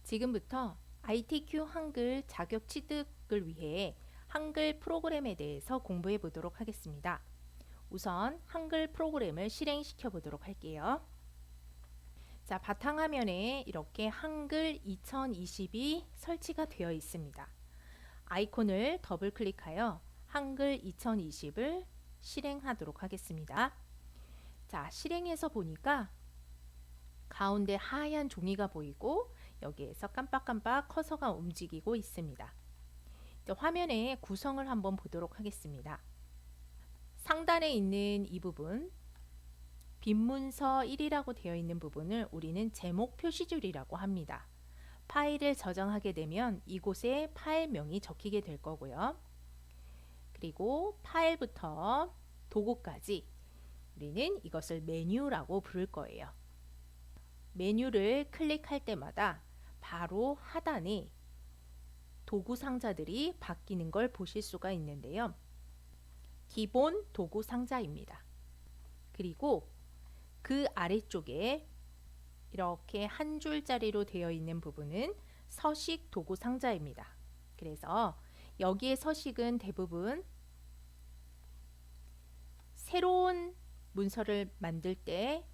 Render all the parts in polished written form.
지금부터 ITQ 한글 자격 취득을 위해 한글 프로그램에 대해서 공부해 보도록 하겠습니다. 우선 한글 프로그램을 실행시켜 보도록 할게요. 자, 바탕화면에 이렇게 한글 2020이 설치가 되어 있습니다. 아이콘을 더블 클릭하여 한글 2020을 실행하도록 하겠습니다. 자, 실행해서 보니까 가운데 하얀 종이가 보이고 여기에서 깜빡깜빡 커서가 움직이고 있습니다. 화면의 구성을 한번 보도록 하겠습니다. 상단에 있는 이 부분, 빈문서 1이라고 되어 있는 부분을 우리는 제목 표시줄이라고 합니다. 파일을 저장하게 되면 이곳에 파일명이 적히게 될 거고요. 그리고 파일부터 도구까지 우리는 이것을 메뉴라고 부를 거예요. 메뉴를 클릭할 때마다 바로 하단에 도구 상자들이 바뀌는 걸 보실 수가 있는데요. 기본 도구 상자입니다. 그리고 그 아래쪽에 이렇게 한 줄짜리로 되어 있는 부분은 서식 도구 상자입니다. 그래서 여기에 서식은 대부분 새로운 문서를 만들 때,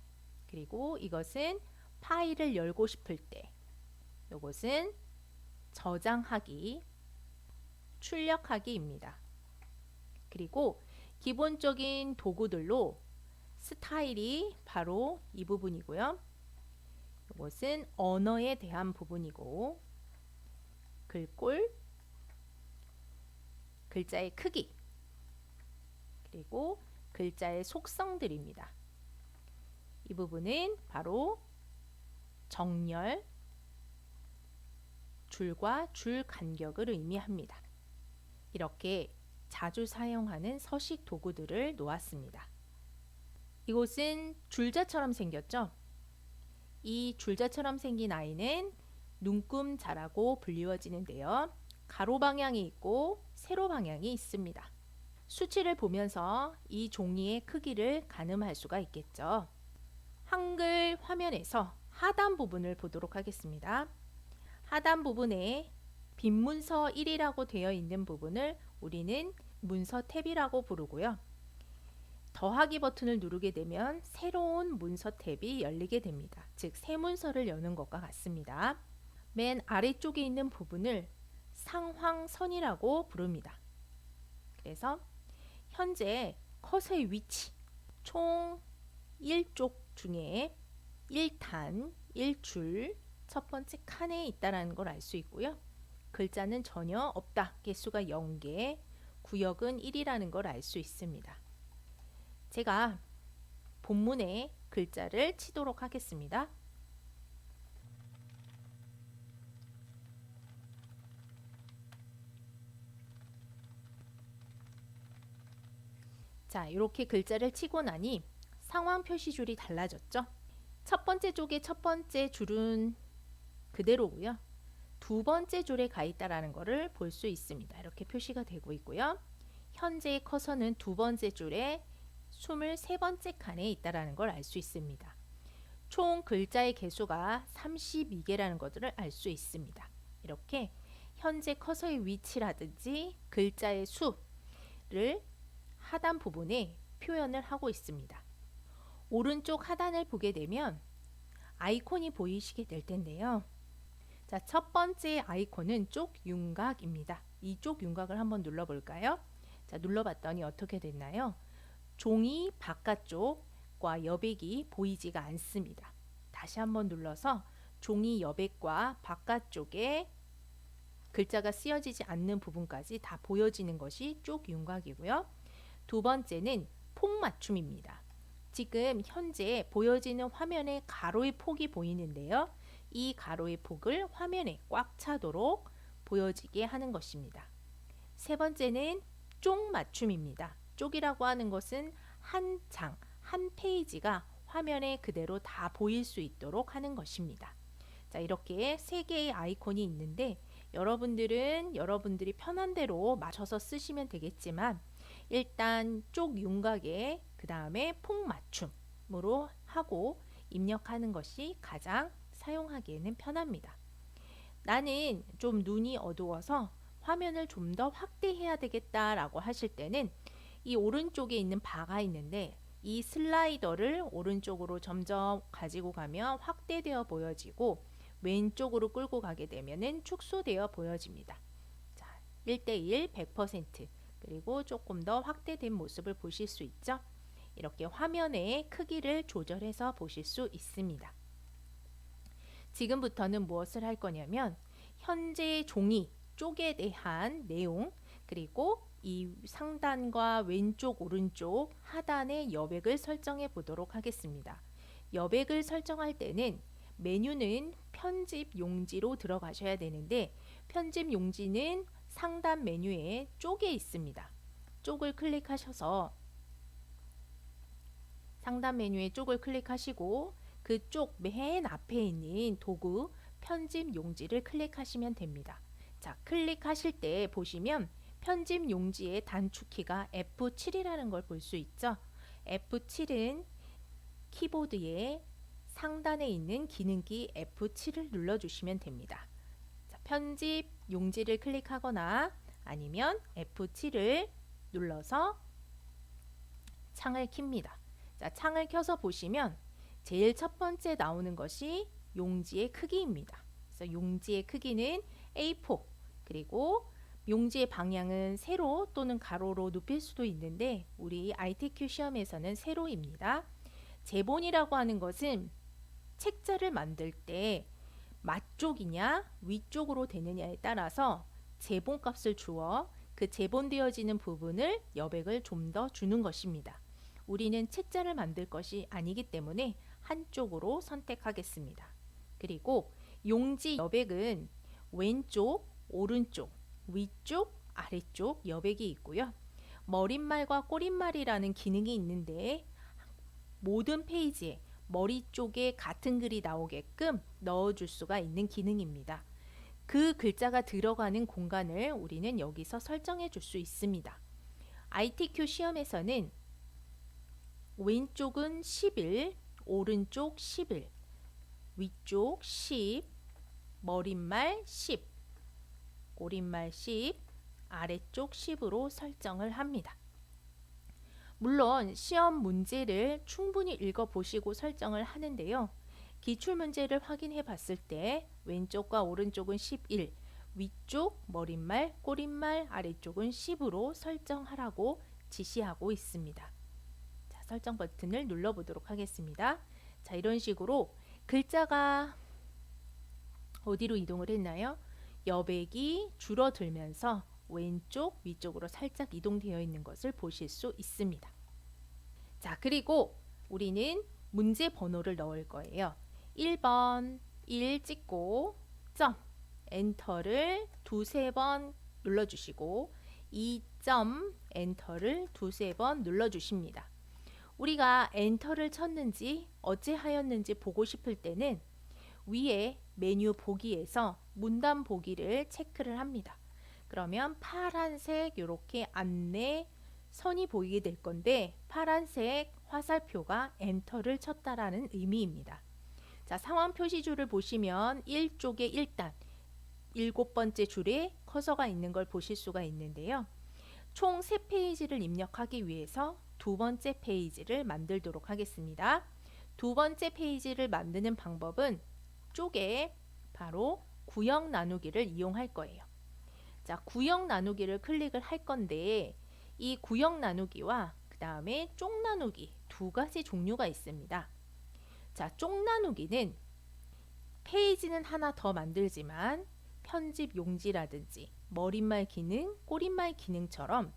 그리고 이것은 파일을 열고 싶을 때, 이것은 저장하기, 출력하기입니다. 그리고 기본적인 도구들로 스타일이 바로 이 부분이고요. 이것은 언어에 대한 부분이고, 글꼴, 글자의 크기, 그리고 글자의 속성들입니다. 이 부분은 바로 정렬, 줄과 줄 간격을 의미합니다. 이렇게 자주 사용하는 서식 도구들을 놓았습니다. 이곳은 줄자처럼 생겼죠? 이 줄자처럼 생긴 아이는 눈금자라고 불리워지는데요. 가로 방향이 있고 세로 방향이 있습니다. 수치를 보면서 이 종이의 크기를 가늠할 수가 있겠죠. 한글 화면에서 하단 부분을 보도록 하겠습니다. 하단 부분에 빈문서 1이라고 되어 있는 부분을 우리는 문서 탭이라고 부르고요. 더하기 버튼을 누르게 되면 새로운 문서 탭이 열리게 됩니다. 즉, 새 문서를 여는 것과 같습니다. 맨 아래쪽에 있는 부분을 상황선이라고 부릅니다. 그래서 현재 컷의 위치, 총 1쪽 중에 1탄, 1줄, 첫 번째 칸에 있다는 걸 알 수 있고요. 글자는 전혀 없다. 개수가 0개, 구역은 1이라는 걸 알 수 있습니다. 제가 본문에 글자를 치도록 하겠습니다. 자, 이렇게 글자를 치고 나니 상황 표시줄이 달라졌죠? 첫 번째 쪽의 첫 번째 줄은 그대로고요. 두 번째 줄에 가 있다라는 것을 볼 수 있습니다. 이렇게 표시가 되고 있고요. 현재 커서는 두 번째 줄에 23번째 칸에 있다라는 걸 알 수 있습니다. 총 글자의 개수가 32개라는 것들을 알 수 있습니다. 이렇게 현재 커서의 위치라든지 글자의 수를 하단 부분에 표현을 하고 있습니다. 오른쪽 하단을 보게 되면 아이콘이 보이시게 될 텐데요. 자, 첫 번째 아이콘은 쪽윤곽입니다. 이 쪽윤곽을 한번 눌러볼까요? 자, 눌러봤더니 어떻게 됐나요? 종이 바깥쪽과 여백이 보이지가 않습니다. 다시 한번 눌러서 종이 여백과 바깥쪽에 글자가 쓰여지지 않는 부분까지 다 보여지는 것이 쪽윤곽이고요. 두 번째는 폭맞춤입니다. 지금 현재 보여지는 화면에 가로의 폭이 보이는데요. 이 가로의 폭을 화면에 꽉 차도록 보여지게 하는 것입니다. 세 번째는 쪽맞춤입니다. 쪽이라고 하는 것은 한 장, 한 페이지가 화면에 그대로 다 보일 수 있도록 하는 것입니다. 자, 이렇게 세 개의 아이콘이 있는데 여러분들이 편한 대로 맞춰서 쓰시면 되겠지만 일단 쪽 윤곽에 그 다음에 폭맞춤으로 하고 입력하는 것이 가장 사용하기에는 편합니다. 나는 좀 눈이 어두워서 화면을 좀 더 확대해야 되겠다라고 하실 때는 이 오른쪽에 있는 바가 있는데 이 슬라이더를 오른쪽으로 점점 가지고 가면 확대되어 보여지고 왼쪽으로 끌고 가게 되면은 축소되어 보여집니다. 자, 1대1 100% 그리고 조금 더 확대된 모습을 보실 수 있죠. 이렇게 화면의 크기를 조절해서 보실 수 있습니다. 지금부터는 무엇을 할 거냐면 현재 종이 쪽에 대한 내용 그리고 이 상단과 왼쪽 오른쪽 하단의 여백을 설정해 보도록 하겠습니다. 여백을 설정할 때는 메뉴는 편집 용지로 들어가셔야 되는데 편집 용지는 상단 메뉴에 쪽에 있습니다. 쪽을 클릭하셔서 상단 메뉴의 쪽을 클릭하시고 그쪽 맨 앞에 있는 도구 편집 용지를 클릭하시면 됩니다. 자, 클릭하실 때 보시면 편집 용지의 단축키가 F7이라는 걸 볼 수 있죠. F7은 키보드의 상단에 있는 기능키 F7을 눌러주시면 됩니다. 자, 편집 용지를 클릭하거나 아니면 F7을 눌러서 창을 켭니다. 자, 창을 켜서 보시면 제일 첫 번째 나오는 것이 용지의 크기입니다. 그래서 용지의 크기는 A4 그리고 용지의 방향은 세로 또는 가로로 눕힐 수도 있는데 우리 ITQ 시험에서는 세로입니다. 제본이라고 하는 것은 책자를 만들 때 맞쪽이냐 위쪽으로 되느냐에 따라서 제본 값을 주어 그 제본되어지는 부분을 여백을 좀 더 주는 것입니다. 우리는 책자를 만들 것이 아니기 때문에 한쪽으로 선택하겠습니다. 그리고 용지 여백은 왼쪽, 오른쪽, 위쪽, 아래쪽 여백이 있고요. 머릿말과 꼬릿말이라는 기능이 있는데 모든 페이지에 머리 쪽에 같은 글이 나오게끔 넣어줄 수가 있는 기능입니다. 그 글자가 들어가는 공간을 우리는 여기서 설정해 줄 수 있습니다. ITQ 시험에서는 왼쪽은 11, 오른쪽 11, 위쪽 10, 머릿말 10, 꼬릿말 10, 아래쪽 10으로 설정을 합니다. 물론 시험 문제를 충분히 읽어보시고 설정을 하는데요. 기출문제를 확인해 봤을 때 왼쪽과 오른쪽은 11, 위쪽, 머릿말, 꼬릿말, 아래쪽은 10으로 설정하라고 지시하고 있습니다. 자, 설정 버튼을 눌러보도록 하겠습니다. 자, 이런 식으로 글자가 어디로 이동을 했나요? 여백이 줄어들면서 왼쪽, 위쪽으로 살짝 이동되어 있는 것을 보실 수 있습니다. 자, 그리고 우리는 문제 번호를 넣을 거예요. 1번 1 찍고 점 엔터를 두세 번 눌러주시고 2점 엔터를 두세 번 눌러주십니다. 우리가 엔터를 쳤는지 어찌 하였는지 보고 싶을 때는 위에 메뉴 보기에서 문단 보기를 체크를 합니다. 그러면 파란색 이렇게 안내 선이 보이게 될 건데 파란색 화살표가 엔터를 쳤다라는 의미입니다. 자, 상황 표시줄을 보시면 1쪽에 1단 7번째 줄에 커서가 있는 걸 보실 수가 있는데요. 총 3페이지를 입력하기 위해서 두 번째 페이지를 만들도록 하겠습니다. 두 번째 페이지를 만드는 방법은 쪽에 바로 구역 나누기를 이용할 거예요. 자, 구역 나누기를 클릭을 할 건데 이 구역 나누기와 그 다음에 쪽 나누기 두 가지 종류가 있습니다. 자, 쪽 나누기는 페이지는 하나 더 만들지만 편집 용지라든지 머릿말 기능, 꼬릿말 기능처럼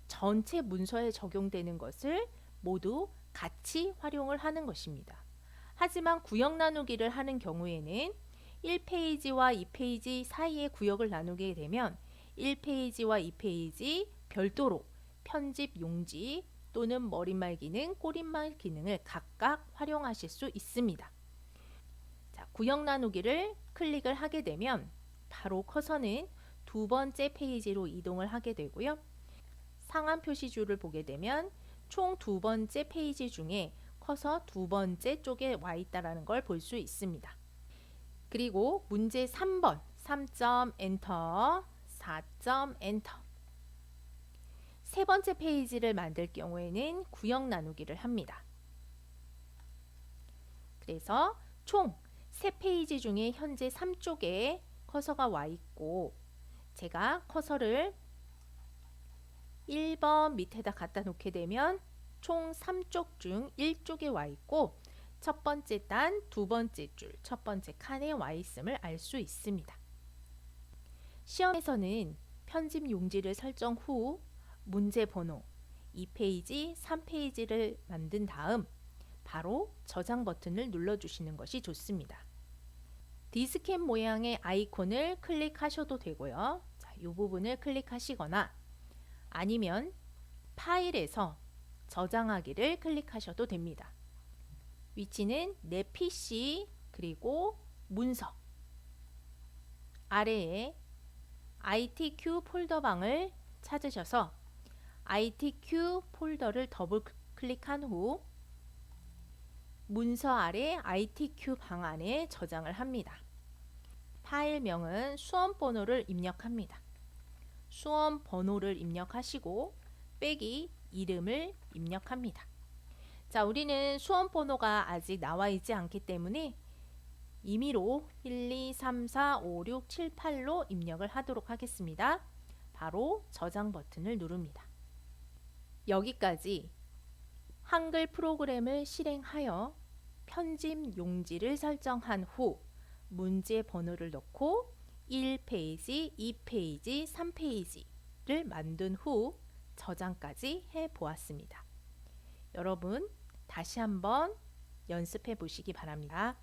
전체 문서에 적용되는 것을 모두 같이 활용을 하는 것입니다. 하지만 구역 나누기를 하는 경우에는 1페이지와 2페이지 사이에 구역을 나누게 되면 1페이지와 2페이지 별도로 편집 용지 또는 머릿말 기능, 꼬릿말 기능을 각각 활용하실 수 있습니다. 자, 구역 나누기를 클릭을 하게 되면 바로 커서는 두 번째 페이지로 이동을 하게 되고요. 상한 표시줄을 보게 되면 총 두 번째 페이지 중에 커서 두 번째 쪽에 와 있다는 걸 볼 수 있습니다. 그리고 문제 3번 3점 엔터, 4점 엔터. 세 번째 페이지를 만들 경우에는 구역 나누기를 합니다. 그래서 총 세 페이지 중에 현재 3쪽에 커서가 와 있고, 제가 커서를 1번 밑에다 갖다 놓게 되면 총 3쪽 중 1쪽에 와 있고, 첫 번째 단, 두 번째 줄, 첫 번째 칸에 와 있음을 알 수 있습니다. 시험에서는 편집 용지를 설정 후 문제 번호 2페이지, 3페이지를 만든 다음 바로 저장 버튼을 눌러주시는 것이 좋습니다. 디스켓 모양의 아이콘을 클릭하셔도 되고요. 자, 이 부분을 클릭하시거나 아니면 파일에서 저장하기를 클릭하셔도 됩니다. 위치는 내 PC 그리고 문서 아래에 ITQ 폴더방을 찾으셔서 ITQ 폴더를 더블 클릭한 후 문서 아래 ITQ 방 안에 저장을 합니다. 파일명은 수험 번호를 입력합니다. 수험 번호를 입력하시고 빼기 이름을 입력합니다. 자, 우리는 수험 번호가 아직 나와 있지 않기 때문에 임의로 1, 2, 3, 4, 5, 6, 7, 8로 입력을 하도록 하겠습니다. 바로 저장 버튼을 누릅니다. 여기까지 한글 프로그램을 실행하여 편집 용지를 설정한 후 문제 번호를 넣고 1페이지, 2페이지, 3페이지를 만든 후 저장까지 해 보았습니다. 여러분 다시 한번 연습해 보시기 바랍니다.